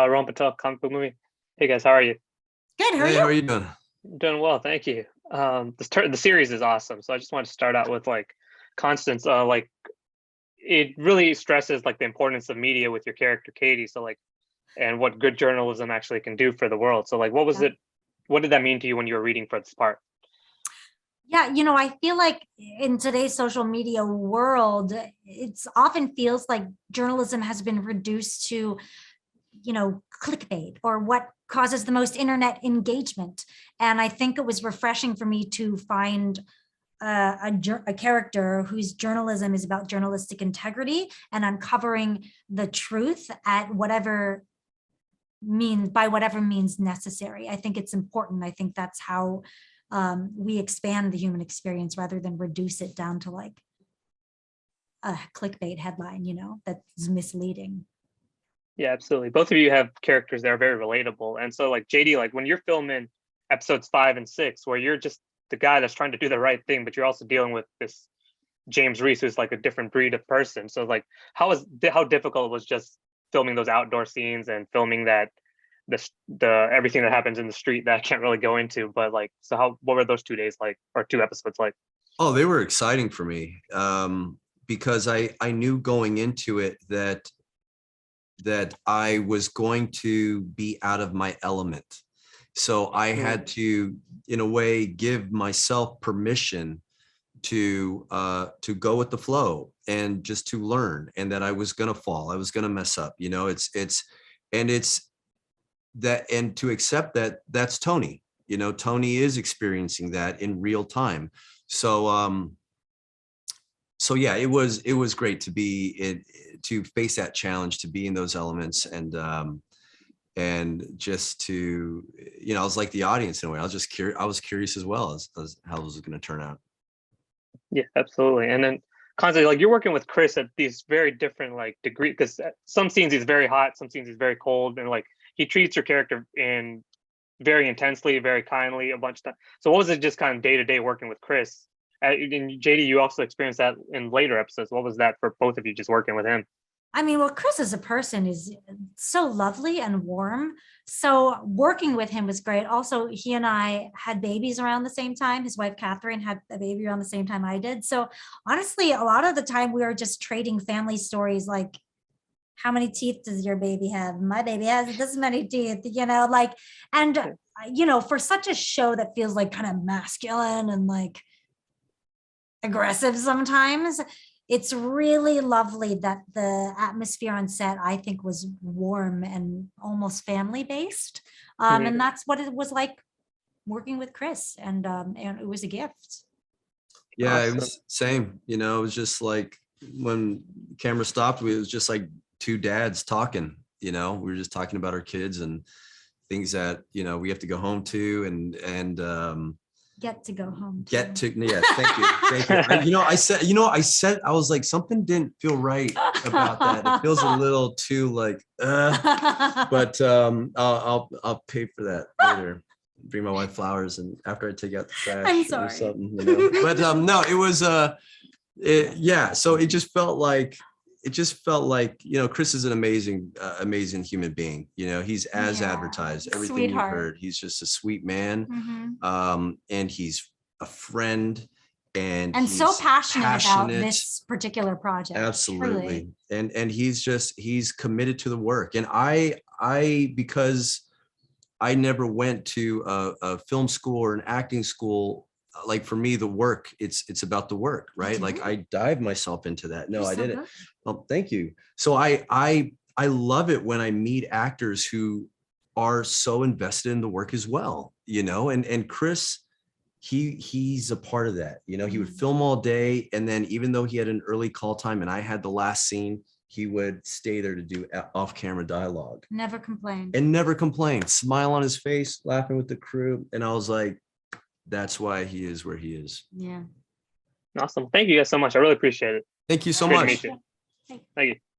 Rohan Patel, comic book movie. Hey guys, how are you? Good. How are Hey, how you? are you doing? Doing well, thank you. The series is awesome. So I just want to start out with like Constance. Like it really stresses like the importance of media with your character Katie. So like, and what good journalism actually can do for the world. So like, what was Yeah. it? What did that mean to you when you were reading for this part? Yeah, I feel like in today's social media world, it's often feels like journalism has been reduced to, clickbait or what causes the most internet engagement. And I think it was refreshing for me to find a character whose journalism is about journalistic integrity and uncovering the truth at whatever means by whatever means necessary. I think it's important. I think that's how we expand the human experience rather than reduce it down to like a clickbait headline, that's misleading. Yeah, absolutely. Both of you have characters that are very relatable. And so like JD, like when you're filming episodes 5 and 6, where you're just the guy that's trying to do the right thing, but you're also dealing with this James Reese, who's like a different breed of person. So like how difficult was just filming those outdoor scenes and filming that the everything that happens in the street that I can't really go into, but like so what were those 2 days like, or 2 episodes like? Oh, they were exciting for me because I knew going into it that I was going to be out of my element. So I had to, in a way, give myself permission to go with the flow and just to learn, and that I was gonna fall, I was gonna mess up. It's that, and to accept that that's Tony. Tony is experiencing that in real time. So yeah, it was great to to face that challenge, to be in those elements, and just to, I was like the audience in a way. I was curious as well as how this was going to turn out. Yeah, absolutely. And then constantly, like you're working with Chris at these very different like degree, because some scenes he's very hot, some scenes he's very cold, and like he treats your character in very intensely, very kindly a bunch of times. So what was it just kind of day to day working with Chris? And JD, you also experienced that in later episodes. What was that for both of you, just working with him? I mean, well, Chris as a person is so lovely and warm. So working with him was great. Also, he and I had babies around the same time. His wife, Catherine, had a baby around the same time I did. So honestly, a lot of the time we were just trading family stories like, how many teeth does your baby have? My baby has this many teeth, for such a show that feels like kind of masculine and like aggressive sometimes, it's really lovely that the atmosphere on set, I think, was warm and almost family based. And that's what it was like working with Chris, and it was a gift. Yeah, Awesome. it was same. It was just like when the camera stopped, it was just like two dads talking. We were just talking about our kids and things that we have to go home to, and Get to go home. Yeah, thank you. I said I was like, something didn't feel right about that. It feels a little too like but I'll pay for that later. Bring my wife flowers, and after I take out the trash. I'm sorry. Or something, but no, it was yeah, so it just felt like Chris is an amazing human being. He's as advertised. Everything Sweetheart. you heard, he's just a sweet man. Mhm. And he's a friend, and And so he's passionate about this particular project. Absolutely. Truly. And he's committed to the work. And I because I never went to a film school or an acting school. Like for me, the work, it's about the work, right? Like I dive myself into that. No, I didn't. Well, thank you. So I love it when I meet actors who are so invested in the work as well, and Chris, he's a part of that. He would film all day, and then even though he had an early call time and I had the last scene, he would stay there to do off-camera dialogue. Never complained. And never complained. Smile on his face, laughing with the crew. And I was like, that's why he is where he is. Yeah. Awesome. Thank you guys so much. I really appreciate it. Thank you so Great to much. meet you. Thank you.